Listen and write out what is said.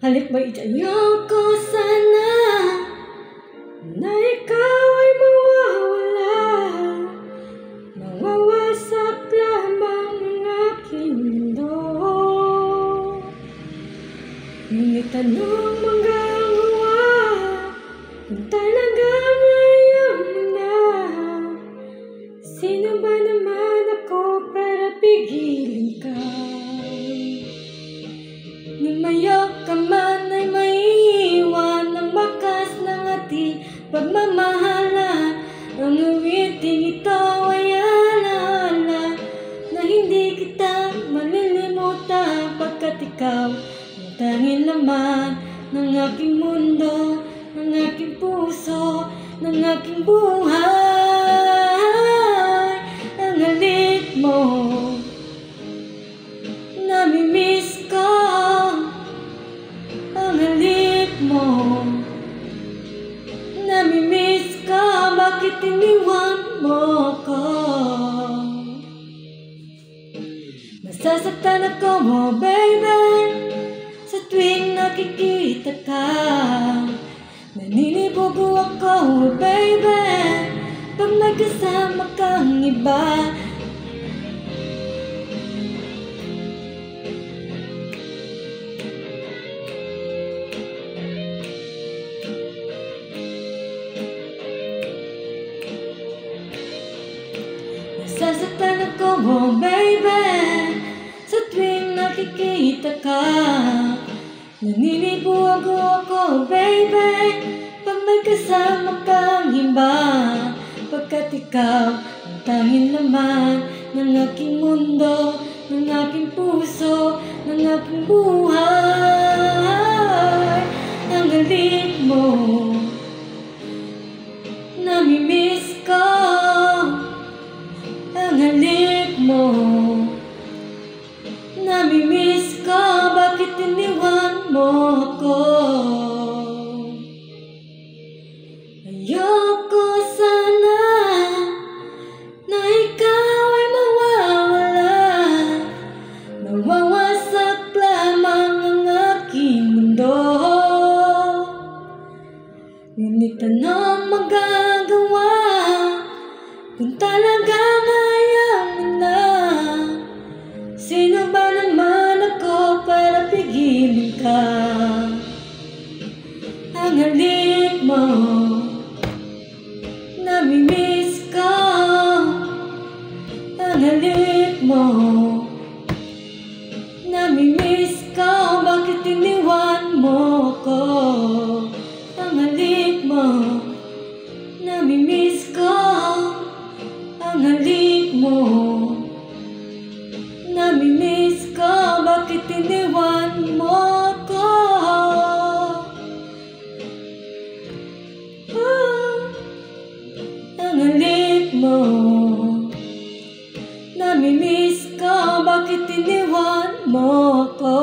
Halip ba'y ayoko sana na ikaw ay mawawala. Mawawasak lamang ang aking mundo. Ngunit anong magagawa kung talagang ayaw mo na? Sino ba naman ako para pigilin ka? Lumayo ka man ay maiiwan ang bakas ng ating pagmamahalan. Ang awiting ito ay alaala na hindi kita malilimutan, pagkat ikaw ang tanging laman ng aking mundo, ng aking puso, ng aking buhay. Ang halik mo, namimiss ko. Ang halik mo, namimiss ko. Bakit iniwan mo ko? Masasaktan ako, oh baby, sa tuwing nakikita ka. Naninibugo ako, oh baby, pag may kasama kang iba. Nasasaktan ako, oh baby, sa tuwing nakikita ka. Naninibugo ako, baby, pag may kasama kang iba. Pagkat ikaw ang tanging laman ng aking mundo, ng aking puso, ng aking buhay. Ang halik mo, namimiss ko. Ang halik mo, namimiss ko. Bakit iniwan mo ako? Ayoko sana na ikaw ay mawawala. Nawawasak lamang ang aking mundo. Ngunit anong magagawa kung talagang ayaw mo na? Sino ba naman ako para pigilin ka? Ang halik mo, namimiss ko. Ang halik mo, namimiss ko. Bakit iniwan mo ko? Ang halik mo, namimiss ko. Ang halik mo, namimiss ko. Bakit iniwan mo ko? Ang halik mo, namimiss ko. Bakit iniwan mo ko?